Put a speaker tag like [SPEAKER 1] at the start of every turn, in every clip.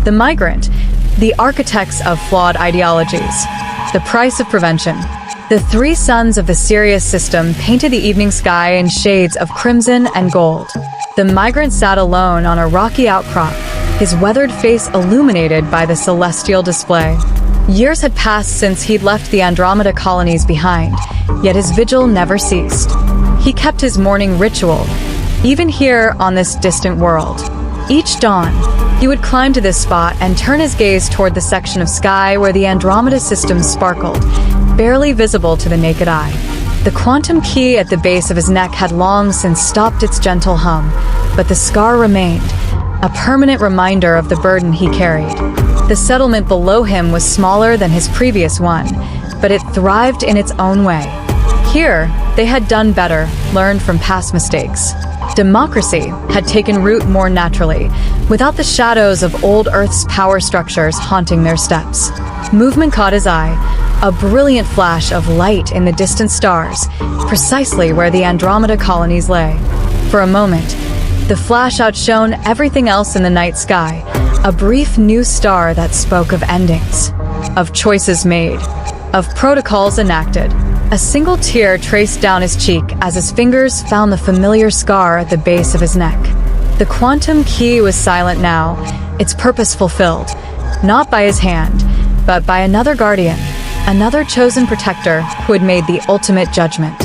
[SPEAKER 1] The Migrant, the architects of flawed ideologies. The price of prevention. The three suns of the Sirius system painted the evening sky in shades of crimson and gold. The Migrant sat alone on a rocky outcrop, his weathered face illuminated by the celestial display. Years had passed since he'd left the Andromeda colonies behind, yet his vigil never ceased. He kept his morning ritual, even here on this distant world. Each dawn, he would climb to this spot and turn his gaze toward the section of sky where the Andromeda system sparkled, barely visible to the naked eye. The quantum key at the base of his neck had long since stopped its gentle hum, but the scar remained, a permanent reminder of the burden he carried. The settlement below him was smaller than his previous one, but it thrived in its own way. Here, they had done better, learned from past mistakes. Democracy had taken root more naturally, without the shadows of old Earth's power structures haunting their steps. Movement caught his eye, a brilliant flash of light in the distant stars, precisely where the Andromeda colonies lay. For a moment, the flash outshone everything else in the night sky, a brief new star that spoke of endings, of choices made, of protocols enacted. A single tear traced down his cheek as his fingers found the familiar scar at the base of his neck. The quantum key was silent now, its purpose fulfilled, not by his hand, but by another guardian, another chosen protector who had made the ultimate judgment.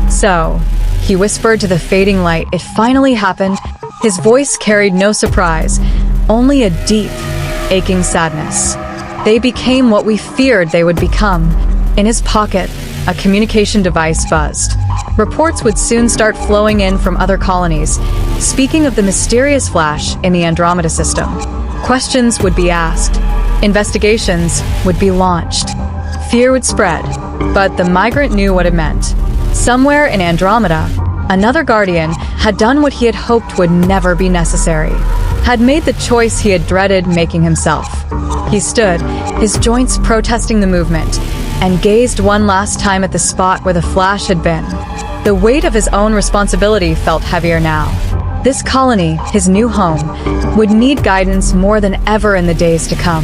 [SPEAKER 1] So, he whispered to the fading light, it finally happened. His voice carried no surprise, only a deep, aching sadness. They became what we feared they would become. In his pocket, a communication device buzzed. Reports would soon start flowing in from other colonies, speaking of the mysterious flash in the Andromeda system. Questions would be asked. Investigations would be launched. Fear would spread, but the Migrant knew what it meant. Somewhere in Andromeda, another guardian had done what he had hoped would never be necessary, had made the choice he had dreaded making himself. He stood, his joints protesting the movement, and gazed one last time at the spot where the flash had been. The weight of his own responsibility felt heavier now. This colony, his new home, would need guidance more than ever in the days to come.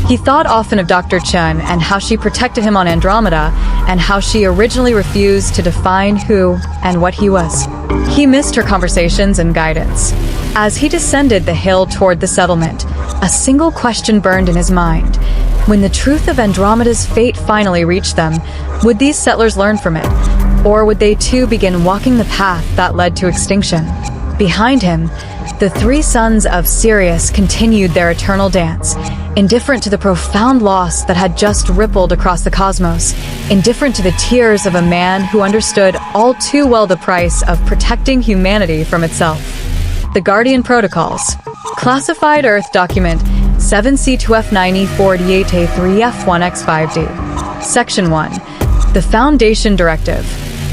[SPEAKER 1] He thought often of Dr. Chun and how she protected him on Andromeda, and how she originally refused to define who and what he was. He missed her conversations and guidance. As he descended the hill toward the settlement, a single question burned in his mind. When the truth of Andromeda's fate finally reached them, would these settlers learn from it? Or would they too begin walking the path that led to extinction? Behind him, the three sons of Sirius continued their eternal dance, indifferent to the profound loss that had just rippled across the cosmos, indifferent to the tears of a man who understood all too well the price of protecting humanity from itself. The Guardian Protocols. Classified Earth Document 7C2F9048A3F1X5D. Section 1. The Foundation Directive.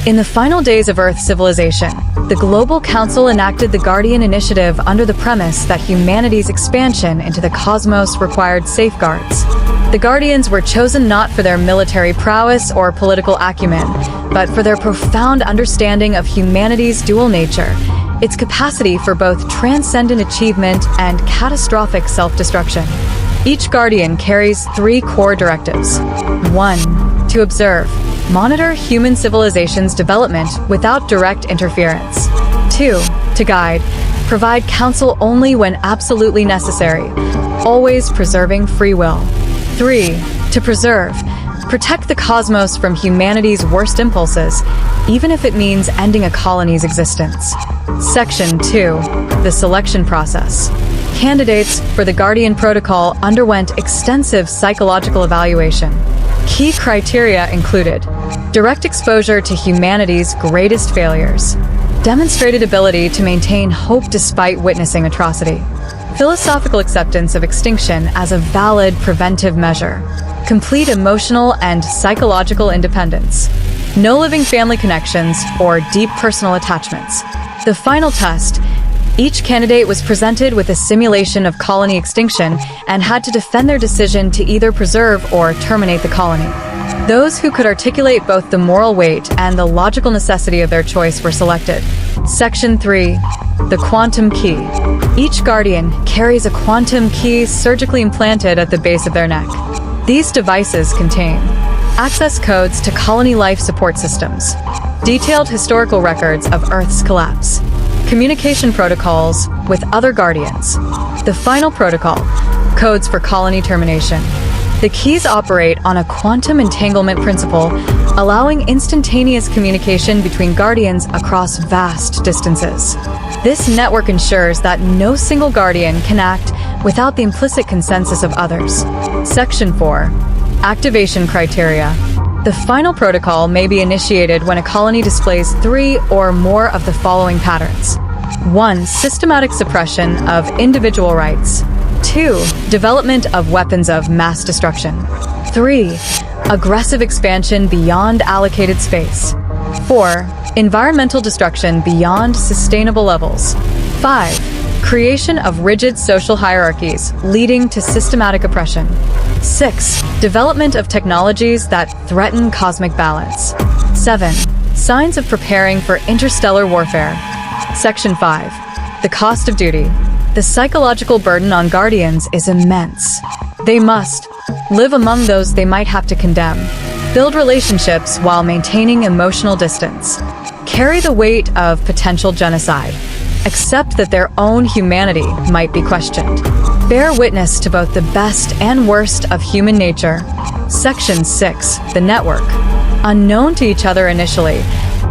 [SPEAKER 1] In the final days of Earth civilization, the Global Council enacted the Guardian Initiative under the premise that humanity's expansion into the cosmos required safeguards. The Guardians were chosen not for their military prowess or political acumen, but for their profound understanding of humanity's dual nature, its capacity for both transcendent achievement and catastrophic self-destruction. Each Guardian carries three core directives. 1. To observe, monitor human civilization's development without direct interference. 2. To guide, provide counsel only when absolutely necessary, always preserving free will. 3. To preserve, protect the cosmos from humanity's worst impulses, even if it means ending a colony's existence. Section 2. The Selection Process. Candidates for the Guardian Protocol underwent extensive psychological evaluation. Key criteria included direct exposure to humanity's greatest failures, demonstrated ability to maintain hope despite witnessing atrocity, philosophical acceptance of extinction as a valid preventive measure, complete emotional and psychological independence, no living family connections or deep personal attachments. The final test. Each candidate was presented with a simulation of colony extinction and had to defend their decision to either preserve or terminate the colony. Those who could articulate both the moral weight and the logical necessity of their choice were selected. Section 3. The Quantum Key. Each Guardian carries a quantum key surgically implanted at the base of their neck. These devices contain access codes to colony life support systems, detailed historical records of Earth's collapse, communication protocols with other Guardians, the final protocol, codes for colony termination. The keys operate on a quantum entanglement principle, allowing instantaneous communication between Guardians across vast distances. This network ensures that no single Guardian can act without the implicit consensus of others. Section 4. Activation criteria. The final protocol may be initiated when a colony displays 3 or more of the following patterns. 1. Systematic suppression of individual rights. 2. Development of weapons of mass destruction. 3. Aggressive expansion beyond allocated space. 4. Environmental destruction beyond sustainable levels. 5. Creation of rigid social hierarchies leading to systematic oppression. 6. Development of technologies that threaten cosmic balance. 7. Signs of preparing for interstellar warfare. Section 5. The cost of duty. The psychological burden on Guardians is immense. They must live among those they might have to condemn, build relationships while maintaining emotional distance, carry the weight of potential genocide, accept that their own humanity might be questioned, bear witness to both the best and worst of human nature. Section 6. The network. Unknown to each other initially,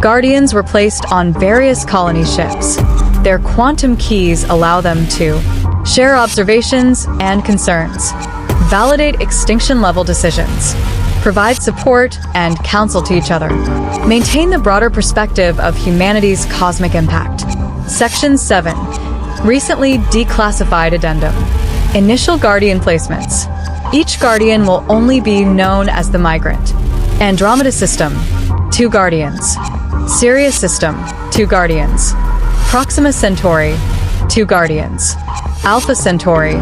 [SPEAKER 1] Guardians were placed on various colony ships. Their quantum keys allow them to share observations and concerns, validate extinction-level decisions, provide support and counsel to each other, maintain the broader perspective of humanity's cosmic impact. Section 7. Recently declassified addendum. Initial Guardian placements. Each Guardian will only be known as the Migrant. Andromeda System, 2 Guardians. Sirius System, 2 Guardians. Proxima Centauri, 2 Guardians. Alpha Centauri,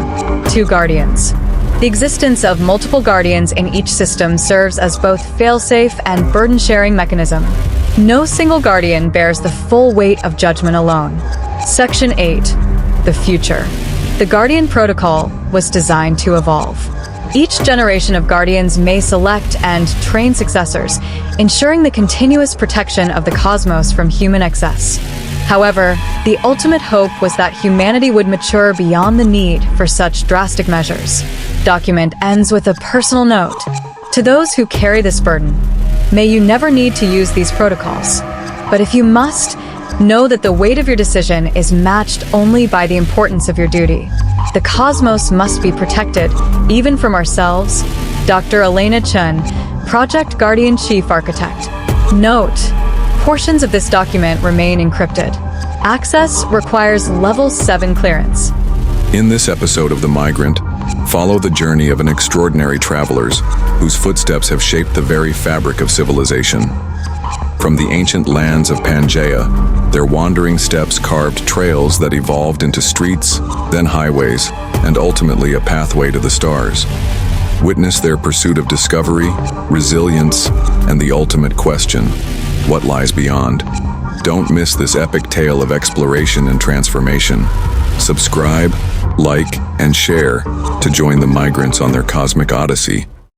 [SPEAKER 1] 2 Guardians. The existence of multiple Guardians in each system serves as both failsafe and burden-sharing mechanism. No single Guardian bears the full weight of judgment alone. Section 8. The future. The Guardian Protocol was designed to evolve. Each generation of Guardians may select and train successors, ensuring the continuous protection of the cosmos from human excess. However, the ultimate hope was that humanity would mature beyond the need for such drastic measures. Document ends with a personal note. To those who carry this burden, may you never need to use these protocols. But if you must, know that the weight of your decision is matched only by the importance of your duty. The cosmos must be protected, even from ourselves. Dr. Elena Chun, Project Guardian Chief Architect. Note: portions of this document remain encrypted. Access requires Level 7 clearance.
[SPEAKER 2] In this episode of The Migrant, follow the journey of an extraordinary travelers whose footsteps have shaped the very fabric of civilization. From the ancient lands of Pangea, their wandering steps carved trails that evolved into streets, then highways, and ultimately a pathway to the stars. Witness their pursuit of discovery, resilience, and the ultimate question: what lies beyond? Don't miss this epic tale of exploration and transformation. Subscribe, like, and share to join the migrants on their cosmic odyssey.